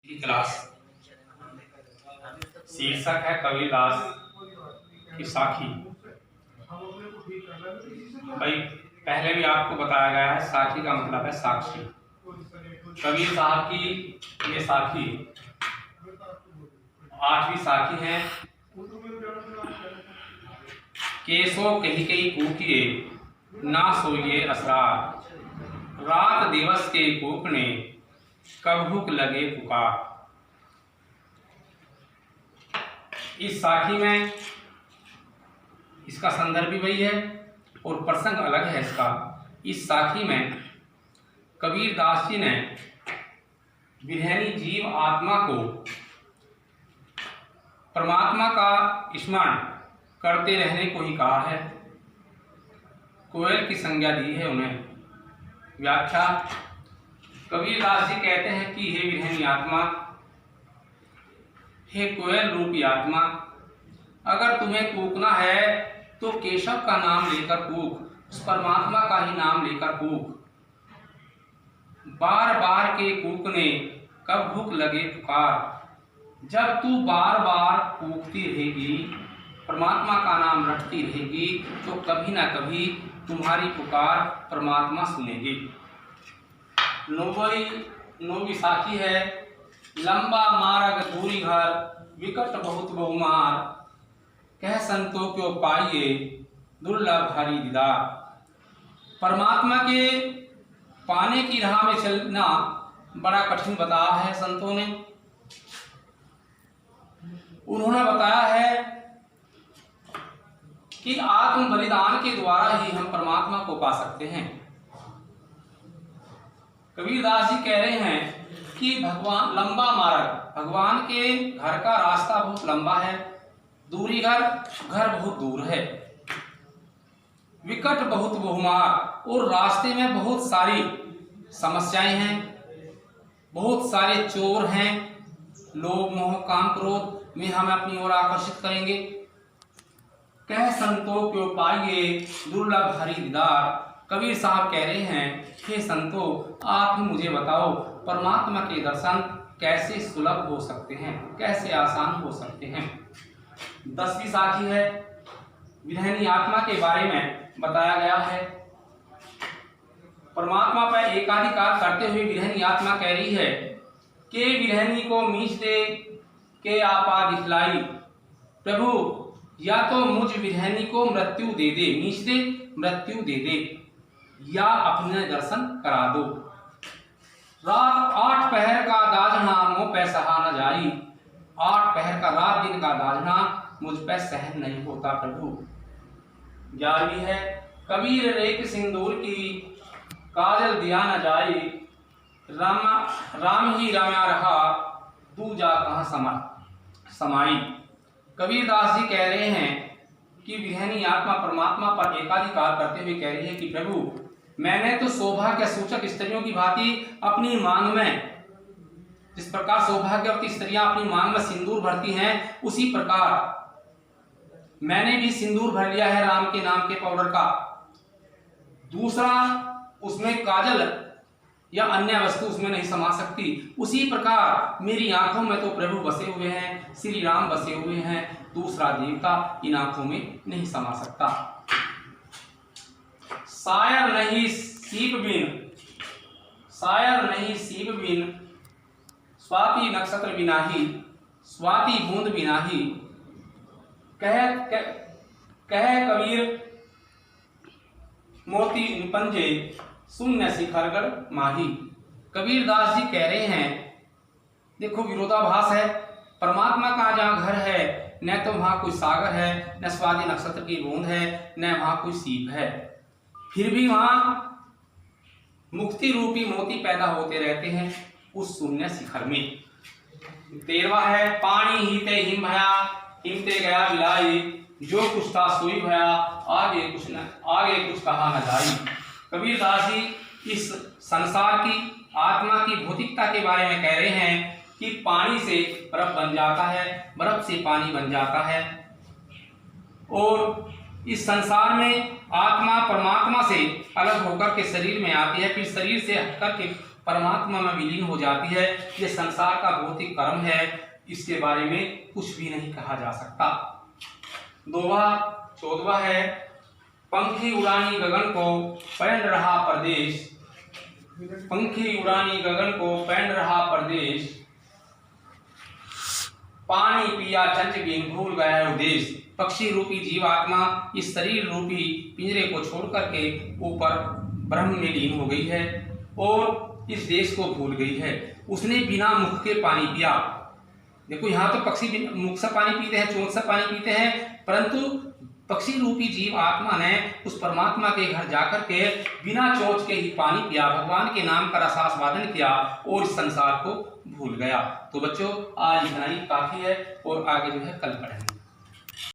की क्लास शीर्षक है कबीरदास की साखी। भाई पहले भी आपको बताया गया है, साखी का मतलब है साक्षी। कबीर साहब की ये साखी 8वीं साखी है। केसो कही कही कूकिए ना सोइए असरार, रात दिवस के कूकने कभुक लगे पुकार। इस साखी में इसका संदर्भ भी वही है और प्रसंग अलग है इसका। इस साखी में कबीरदास जी ने विरहनी जीव आत्मा को परमात्मा का स्मरण करते रहने को ही कहा है। कोयल की संज्ञा दी है उन्हें। व्याख्या: कबीरदास जी कहते हैं कि हे विरहनी आत्मा, हे कोयल रूपी आत्मा, अगर तुम्हें कूकना है तो केशव का नाम लेकर कूक, उस परमात्मा का ही नाम लेकर कूक। बार बार के कूकने कब भूख लगे पुकार। जब तू बार बार कूकती रहेगी, परमात्मा का नाम रटती रहेगी, तो कभी ना कभी तुम्हारी पुकार परमात्मा सुनेगी। 9वीं साखी है। लंबा मार्ग दूरी घर, विकट बहुत बहुमार, कह संतों क्यों पाइए दुर्लभ हरि दीदार। परमात्मा के पाने की राह में चलना बड़ा कठिन बताया है संतों ने। उन्होंने बताया है कि आत्म बलिदान के द्वारा ही हम परमात्मा को पा सकते हैं। कबीरदास जी कह रहे हैं कि भगवान लंबा मार्ग, भगवान के घर का रास्ता बहुत लंबा है, दूरी घर बहुत दूर है, विकट बहुत बहुमार, और रास्ते में बहुत सारी समस्याएं हैं, बहुत सारे चोर हैं, लोभ मोह काम क्रोध में हमें अपनी ओर आकर्षित करेंगे। कह संतों क्यों पाइए दुर्लभ हरि दीदार। कबीर साहब कह रहे हैं, हे संतों, आप ही मुझे बताओ परमात्मा के दर्शन कैसे सुलभ हो सकते हैं, कैसे आसान हो सकते हैं। 10वीं साखी है। विरहनी आत्मा के बारे में बताया गया है। परमात्मा पर एकाधिकार करते हुए विरहनी आत्मा कह रही है कि विरहनी को मीच दे के आपा दिखलाई। प्रभु, या तो मुझ विरहनी को मृत्यु दे दे, मीच दे, मृत्यु दे दे, या अपने दर्शन करा दो। रात 8 पहर का दाजना मुँह पे सहा न जाई। 8 पहर का रात दिन का दाजना मुझ पे सहन नहीं होता प्रभु। 11वीं है। कबीर रेख सिंदूर की काजल दिया न जाई। राम ही रम्या रहा, दूजा कहाँ समाई। कबीरदास जी कह रहे हैं कि विरहनी आत्मा परमात्मा पर एकाधिकार करते हुए कह रही है कि प्रभु, मैंने तो सौभाग्य सूचक स्त्रियों की भांति अपनी मांग में, जिस प्रकार सौभाग्यवती स्त्रियां अपनी मांग में सिंदूर भरती हैं, उसी प्रकार मैंने भी सिंदूर भर लिया है राम के नाम के पाउडर का। दूसरा, उसमें काजल या अन्य वस्तु उसमें नहीं समा सकती। उसी प्रकार मेरी आंखों में तो प्रभु बसे हुए हैं, श्री राम बसे हुए हैं, दूसरा देवता इन आंखों में नहीं समा सकता। शायर नहीं सीप बिन, शायर नहीं सीप बिन, स्वाति नक्षत्र बिना ही, स्वाति बूंद बिना ही, कह कबीर मोती पंजे, शून्य शिखरगढ़ माही। कबीरदास जी कह रहे हैं, देखो विरोधाभास है। परमात्मा का जहाँ घर है, न तो वहाँ कोई सागर है, न स्वाति नक्षत्र की बूंद है, न वहाँ कोई सीप है, फिर भी वहाँ मुक्ति रूपी मोती पैदा होते रहते हैं उस शून्य शिखर में। 13वां है। पानी हीते हिम भया, हिमते गया बिलाई, जो कुछ था सोई भया, आगे कुछ कहा न जाई। कबीरदास जी इस संसार की आत्मा की भौतिकता के बारे में कह रहे हैं कि पानी से बर्फ बन जाता है, बर्फ से पानी बन जाता है, और इस संसार में आत्मा परमात्मा से अलग होकर के शरीर में आती है, फिर शरीर से हटकर के परमात्मा में विलीन हो जाती है। ये संसार का भौतिक कर्म है, इसके बारे में कुछ भी नहीं कहा जा सकता। 14वां है, पंखी उड़ानी गगन को पहन रहा परदेश, पंखी उड़ानी गगन को पहन रहा परदेश, पानी पिया चंच बिन भूल गया उदेश। पक्षी रूपी जीवात्मा इस शरीर रूपी पिंजरे को छोड़ करके ऊपर ब्रह्म में लीन हो गई है और इस देश को भूल गई है। उसने बिना मुख के पानी पिया। देखो यहाँ तो पक्षी मुख से पानी पीते हैं, चोंच से पानी पीते हैं, परंतु पक्षी रूपी जीव आत्मा ने उस परमात्मा के घर जाकर के बिना चोंच के ही पानी पिया, भगवान के नाम का रसास्वादन किया और इस संसार को भूल गया। तो बच्चों आज इतना ही काफी है और आगे जो है कल पढ़ेंगे।